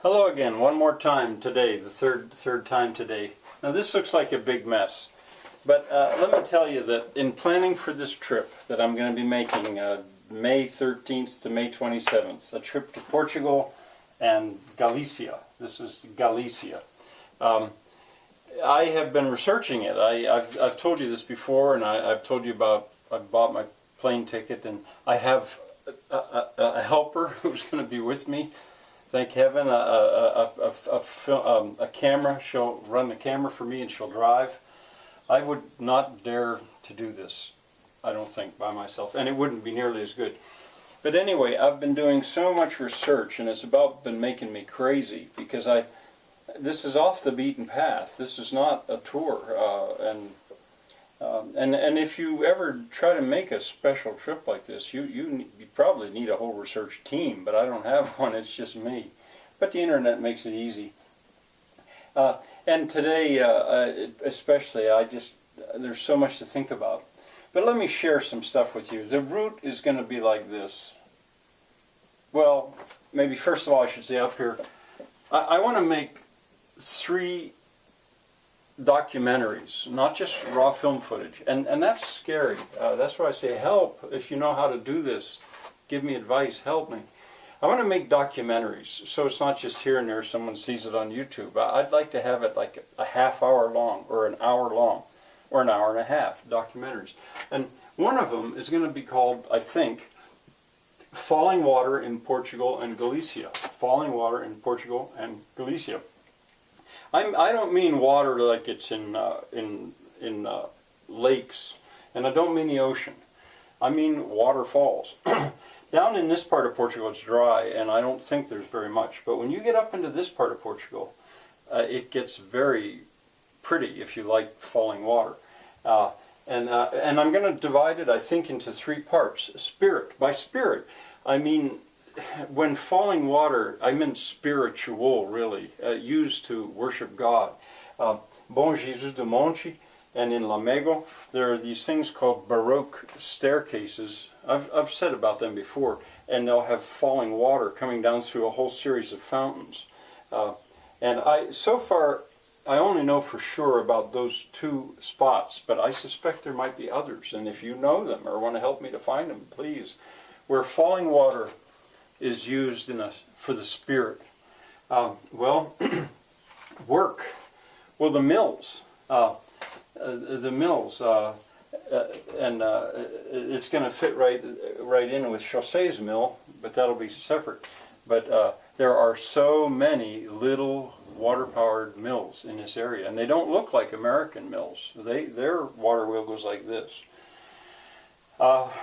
Hello again, one more time today, the third time today. Now this looks like a big mess, but let me tell you that in planning for this trip that I'm going to be making May 13th to May 27th, a trip to Portugal and Galicia. This is Galicia. I have been researching it. I've told you this before, and I've told you about, I bought my plane ticket, and I have a helper who's going to be with me. Thank heaven, a camera. She'll run the camera for me and she'll drive. I would not dare to do this, I don't think, by myself, and it wouldn't be nearly as good. But anyway, I've been doing so much research, and it's about been making me crazy, because this is off the beaten path. This is not a tour, and if you ever try to make a special trip like this, you probably need a whole research team, but I don't have one. It's just me. But the internet makes it easy. And today, especially, there's so much to think about. But let me share some stuff with you. The route is going to be like this. Well, maybe first of all I should say up here, I want to make 3 documentaries, not just raw film footage, and that's scary. That's why I say help. If you know how to do this, give me advice, help me. I want to make documentaries, so it's not just here and there someone sees it on YouTube. I'd like to have it like a half hour long, or an hour long, or an hour and a half documentaries. And one of them is going to be called, I think, Falling Water in Portugal and Galicia. Falling Water in Portugal and Galicia. I don't mean water like it's in lakes, and I don't mean the ocean. I mean waterfalls. Down in this part of Portugal it's dry, and I don't think there's very much. But when you get up into this part of Portugal, it gets very pretty if you like falling water. And I'm going to divide it, I think, into 3 parts. Spirit. By spirit, I mean, when falling water, I meant spiritual, really, used to worship God. Bom Jesus do Monte and in Lamego, there are these things called Baroque staircases. I've said about them before, and they'll have falling water coming down through a whole series of fountains. And so far, I only know for sure about those 2 spots, but I suspect there might be others, and if you know them or want to help me to find them, please. Where falling water is used for the spirit. Well, work. Well, the mills. The mills, and it's going to fit right in with Chaussee's mill, but that'll be separate. But there are so many little water-powered mills in this area, and they don't look like American mills. Their water wheel goes like this. But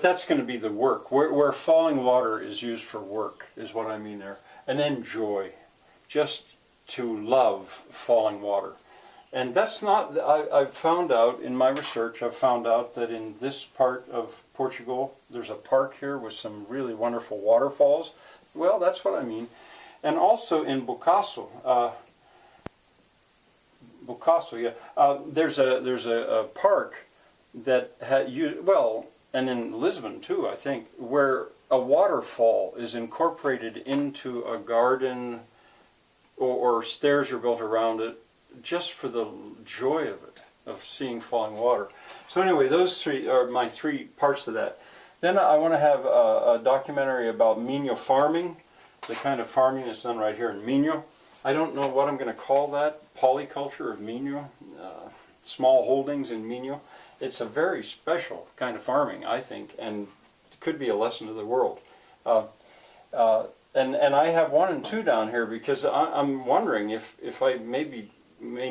that's going to be the work. Where falling water is used for work is what I mean there. And then joy, just to love falling water. And that's not, I've found out in my research, I've found out that in this part of Portugal, there's a park here with some really wonderful waterfalls. Well, that's what I mean. And also in Bocasso, there's a park that and in Lisbon too, I think, where a waterfall is incorporated into a garden, or stairs are built around it, just for the joy of it, of seeing falling water. So anyway, those 3 are my 3 parts of that. Then I want to have a documentary about Minho farming, the kind of farming that's done right here in Minho. I don't know what I'm going to call that, polyculture of Minho, small holdings in Minho. It's a very special kind of farming, I think, and it could be a lesson to the world. And I have 1 and 2 down here because I'm wondering if I may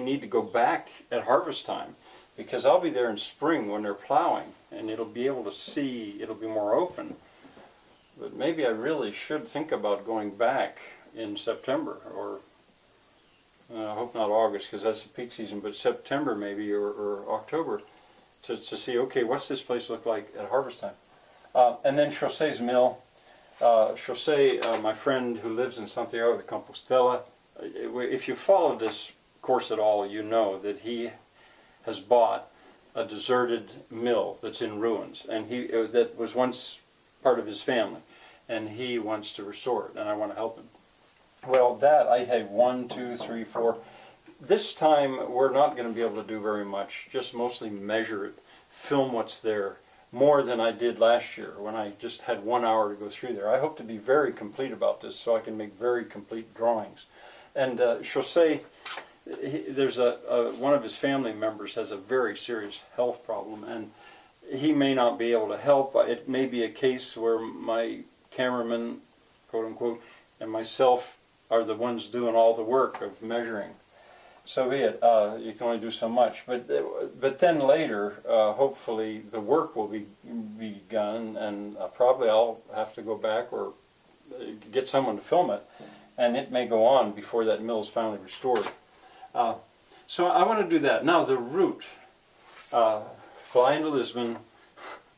need to go back at harvest time, because I'll be there in spring when they're plowing, and it'll be able to see, it'll be more open. But maybe I really should think about going back in September, or I hope not August, because that's the peak season, but September maybe, or October, to see, okay, what's this place look like at harvest time. And then Chaussee's mill. Chaussee, my friend who lives in Santiago de Compostela, if you follow this course at all, you know that he has bought a deserted mill that's in ruins, and that was once part of his family, and he wants to restore it, and I want to help him. Well, that I have 1, 2, 3, 4. This time we're not going to be able to do very much, just mostly measure it, film what's there, more than I did last year when I just had 1 hour to go through there. I hope to be very complete about this so I can make very complete drawings. And Jose, there's one of his family members has a very serious health problem, and he may not be able to help. It may be a case where my cameraman, quote unquote, and myself are the ones doing all the work of measuring. So be it. You can only do so much. But then later, hopefully, the work will be begun, and probably I'll have to go back or get someone to film it, and it may go on before that mill is finally restored. So I want to do that. Now the route, flying to Lisbon,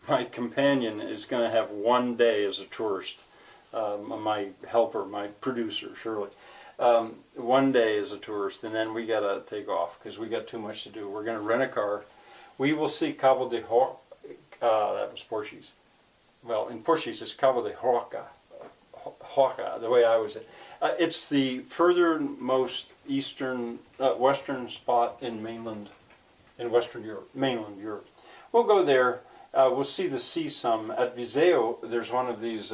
my companion is going to have 1 day as a tourist. My helper, my producer, Shirley. 1 day as a tourist, and then we got to take off because we got too much to do. We're going to rent a car. We will see Cabo de Roca. That was Portuguese. Well, in Portuguese it's Cabo de Roca. Roca, the way I was it. It's the furthermost eastern, western spot in mainland Europe. We'll go there. We'll see the sea some. At Viseu, there's one of these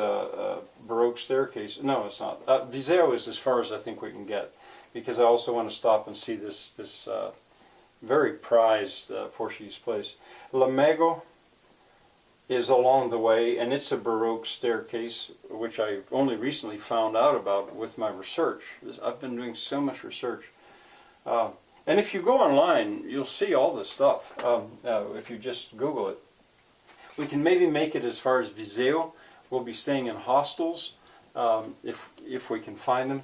Baroque staircases. No, it's not. Viseu is as far as I think we can get, because I also want to stop and see this very prized Portuguese place. Lamego is along the way, and it's a Baroque staircase, which I've only recently found out about with my research. I've been doing so much research. And if you go online, you'll see all this stuff, if you just Google it. We can maybe make it as far as Viseu. We'll be staying in hostels, if we can find them.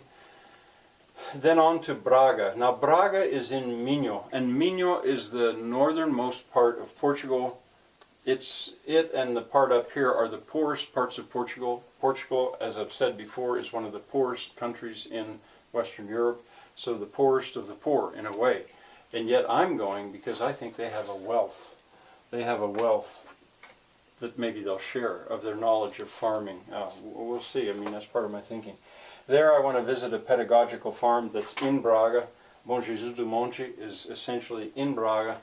Then on to Braga. Now Braga is in Minho, and Minho is the northernmost part of Portugal. It and the part up here are the poorest parts of Portugal. Portugal, as I've said before, is one of the poorest countries in Western Europe, so the poorest of the poor in a way. And yet I'm going because I think they have a wealth. They have a wealth that maybe they'll share of their knowledge of farming. We'll see. I mean, that's part of my thinking. There I want to visit a pedagogical farm that's in Braga. Bom Jesus do Monte is essentially in Braga.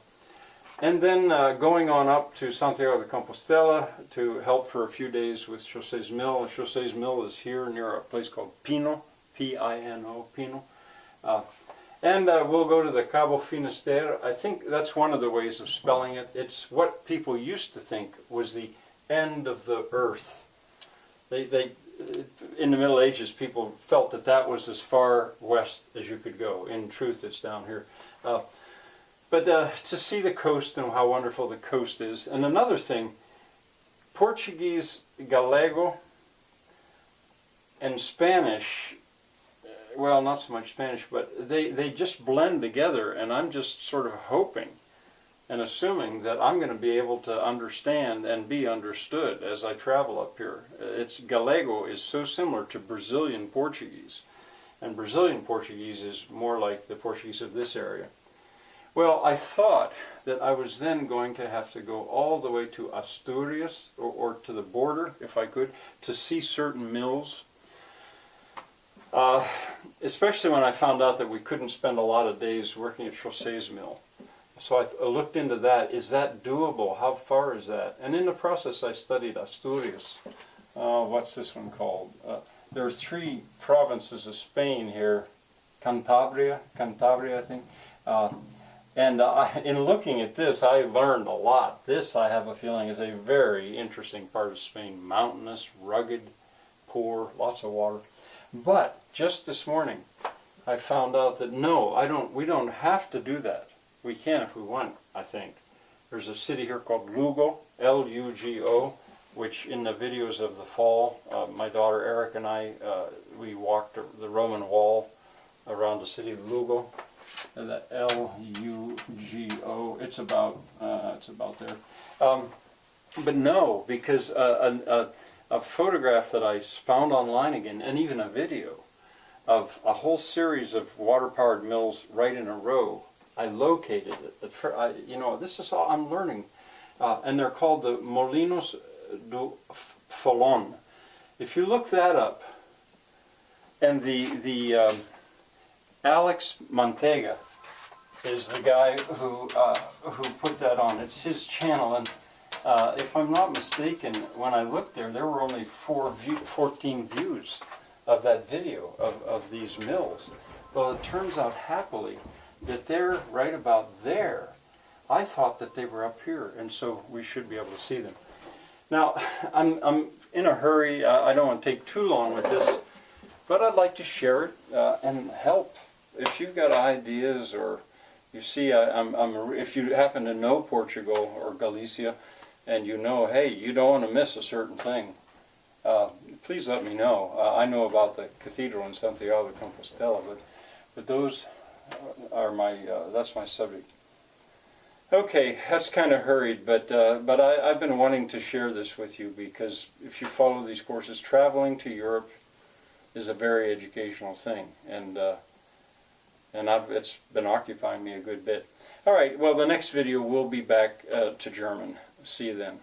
And then going on up to Santiago de Compostela to help for a few days with José's mill. And José's mill is here near a place called Pino, P-I-N-O, Pino. And we'll go to the Cabo Finisterre. I think that's one of the ways of spelling it. It's what people used to think was the end of the earth. In the Middle Ages, people felt that that was as far west as you could go. In truth, it's down here. But to see the coast and how wonderful the coast is. And another thing, Portuguese, Galego, and Spanish, well, not so much Spanish, but they just blend together, and I'm just sort of hoping and assuming that I'm going to be able to understand and be understood as I travel up here. Galego is so similar to Brazilian Portuguese, and Brazilian Portuguese is more like the Portuguese of this area. Well, I thought that I was then going to have to go all the way to Asturias, or to the border, if I could, to see certain mills. Especially when I found out that we couldn't spend a lot of days working at José's mill. So I looked into that. Is that doable? How far is that? And in the process I studied Asturias. What's this one called? There are 3 provinces of Spain here. Cantabria I think. And in looking at this, I learned a lot. This, I have a feeling, is a very interesting part of Spain. Mountainous, rugged, poor, lots of water. But just this morning, I found out that no, we don't have to do that. We can if we want, I think. There's a city here called Lugo, L-U-G-O, which in the videos of the fall, my daughter Eric and I, we walked the Roman wall around the city of Lugo. And the L-U-G-O, it's about there. But no, because a photograph that I found online again, and even a video of a whole series of water-powered mills right in a row. I located it. This is all I'm learning. And they're called the Molinos do Folon. If you look that up, And the Alex Mantega is the guy who put that on. It's his channel, and if I'm not mistaken, when I looked there were only 14 views of that video of these mills. Well, it turns out happily that they're right about there. I thought that they were up here, and so we should be able to see them. Now, I'm in a hurry. I don't want to take too long with this, but I'd like to share it and help. If you've got ideas, or you see, if you happen to know Portugal or Galicia, and you know, hey, you don't want to miss a certain thing, please let me know. I know about the cathedral in Santiago de Compostela, but those are that's my subject. Okay, that's kind of hurried, but I've been wanting to share this with you, because if you follow these courses, traveling to Europe is a very educational thing, and it's been occupying me a good bit. All right, well, the next video will be back to German. See you then.